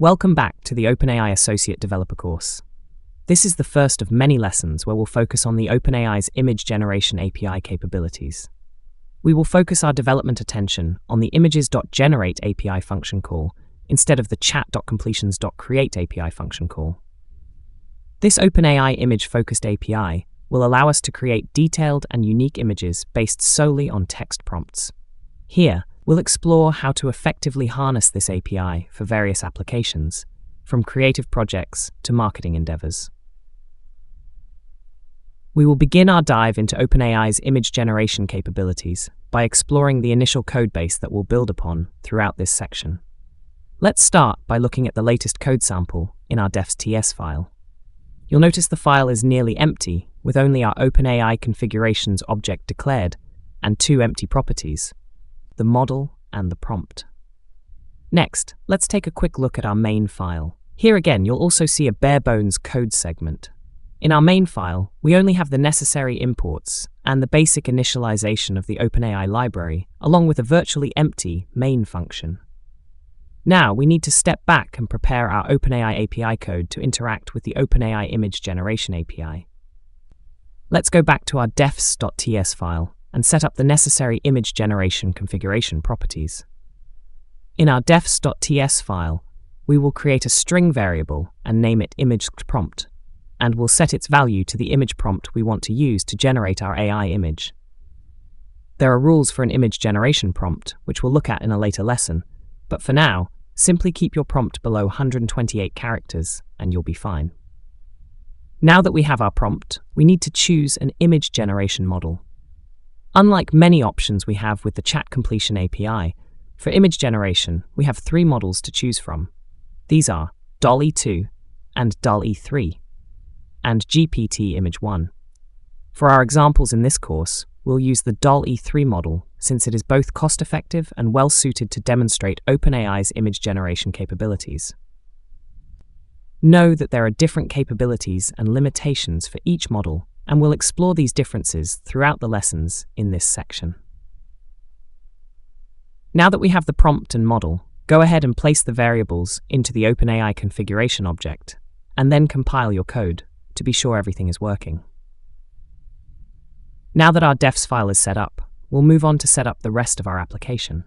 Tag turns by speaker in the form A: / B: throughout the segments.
A: Welcome back to the OpenAI Associate Developer course. This is the first of many lessons where we'll focus on the OpenAI's Image Generation API capabilities. We will focus our development attention on the images.generate API function call instead of the chat.completions.create API function call. This OpenAI image-focused API will allow us to create detailed and unique images based solely on text prompts. Here, we'll explore how to effectively harness this API for various applications, from creative projects to marketing endeavors. We will begin our dive into OpenAI's image generation capabilities by exploring the initial codebase that we'll build upon throughout this section. Let's start by looking at the latest code sample in our defs.ts file. You'll notice the file is nearly empty, with only our OpenAI configurations object declared and two empty properties: the model and the prompt. Next, let's take a quick look at our main file. Here again, you'll also see a bare-bones code segment. In our main file, we only have the necessary imports and the basic initialization of the OpenAI library, along with a virtually empty main function. Now, we need to step back and prepare our OpenAI API code to interact with the OpenAI Image Generation API. Let's go back to our defs.ts file and set up the necessary image generation configuration properties. In our defs.ts file, we will create a string variable and name it imagePrompt, and we'll set its value to the image prompt we want to use to generate our AI image. There are rules for an image generation prompt, which we'll look at in a later lesson, but for now, simply keep your prompt below 128 characters and you'll be fine. Now that we have our prompt, we need to choose an image generation model. Unlike many options we have with the Chat Completion API, for image generation, we have three models to choose from. These are DALL-E 2 and DALL-E 3, and GPT Image 1. For our examples in this course, we'll use the DALL-E 3 model since it is both cost-effective and well-suited to demonstrate OpenAI's image generation capabilities. Know that there are different capabilities and limitations for each model, and we'll explore these differences throughout the lessons in this section. Now that we have the prompt and model, go ahead and place the variables into the OpenAI configuration object, and then compile your code to be sure everything is working. Now that our defs file is set up, we'll move on to set up the rest of our application.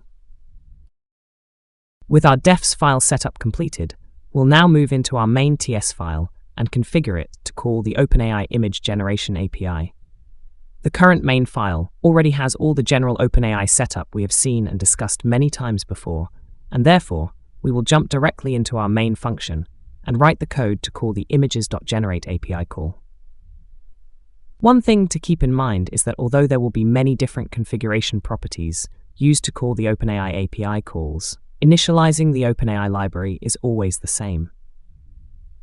A: With our defs file setup completed, we'll now move into our main.ts file and configure it to call the OpenAI Image Generation API. The current main file already has all the general OpenAI setup we have seen and discussed many times before, and therefore, we will jump directly into our main function and write the code to call the images.generate API call. One thing to keep in mind is that although there will be many different configuration properties used to call the OpenAI API calls, initializing the OpenAI library is always the same.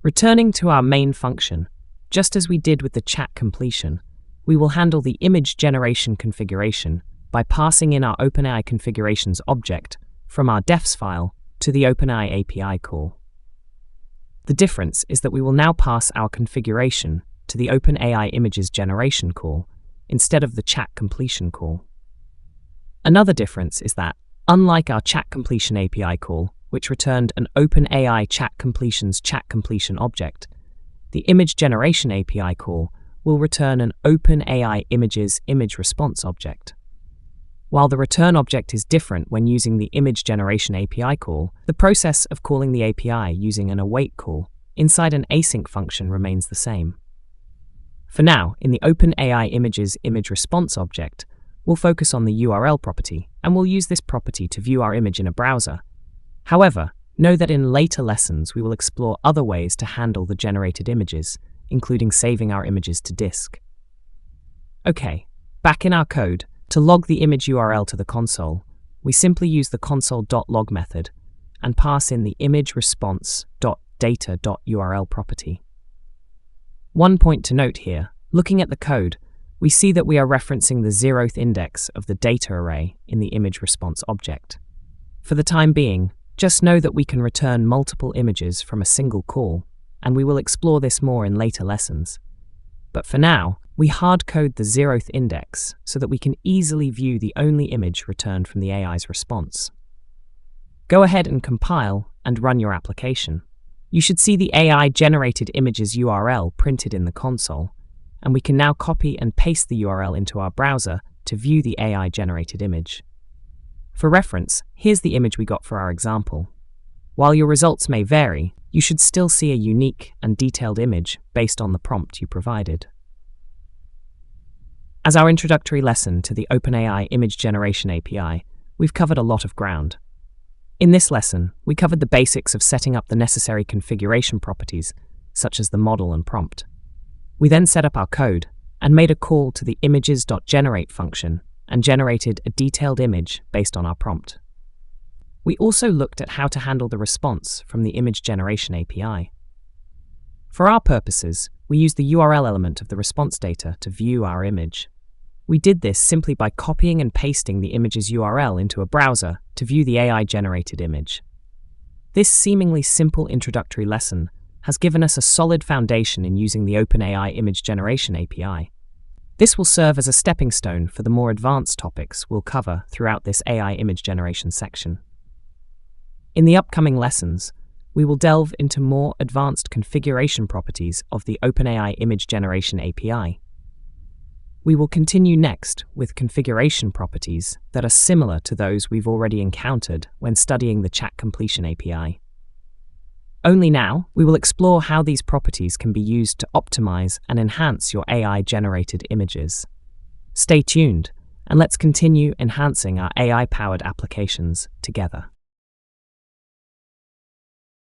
A: Returning to our main function, just as we did with the chat completion, we will handle the image generation configuration by passing in our OpenAI configurations object from our defs file to the OpenAI API call. The difference is that we will now pass our configuration to the OpenAI Images Generation call instead of the chat completion call. Another difference is that, unlike our chat completion API call, which returned an OpenAI chat completion object, the Image Generation API call will return an OpenAI Images image response object. While the return object is different when using the Image Generation API call, the process of calling the API using an await call inside an async function remains the same. For now, in the OpenAI Images image response object, we'll focus on the URL property, and we'll use this property to view our image in a browser. However, know that in later lessons we will explore other ways to handle the generated images, including saving our images to disk. Okay, back in our code, to log the image URL to the console, we simply use the console.log method and pass in the image response.data.url property. One point to note here, looking at the code, we see that we are referencing the 0th index of the data array in the image response object. For the time being, just know that we can return multiple images from a single call, and we will explore this more in later lessons. But for now, we hard-code the 0th index so that we can easily view the only image returned from the AI's response. Go ahead and compile and run your application. You should see the AI-generated images URL printed in the console, and we can now copy and paste the URL into our browser to view the AI-generated image. For reference, here's the image we got for our example. While your results may vary, you should still see a unique and detailed image based on the prompt you provided. As our introductory lesson to the OpenAI Image Generation API, we've covered a lot of ground. In this lesson, we covered the basics of setting up the necessary configuration properties, such as the model and prompt. We then set up our code and made a call to the images.generate function and generated a detailed image based on our prompt. We also looked at how to handle the response from the Image Generation API. For our purposes, we used the URL element of the response data to view our image. We did this simply by copying and pasting the image's URL into a browser to view the AI-generated image. This seemingly simple introductory lesson has given us a solid foundation in using the OpenAI Image Generation API. This will serve as a stepping stone for the more advanced topics we'll cover throughout this AI image generation section. In the upcoming lessons, we will delve into more advanced configuration properties of the OpenAI Image Generation API. We will continue next with configuration properties that are similar to those we've already encountered when studying the Chat Completion API. Only now, we will explore how these properties can be used to optimize and enhance your AI-generated images. Stay tuned, and let's continue enhancing our AI-powered applications together.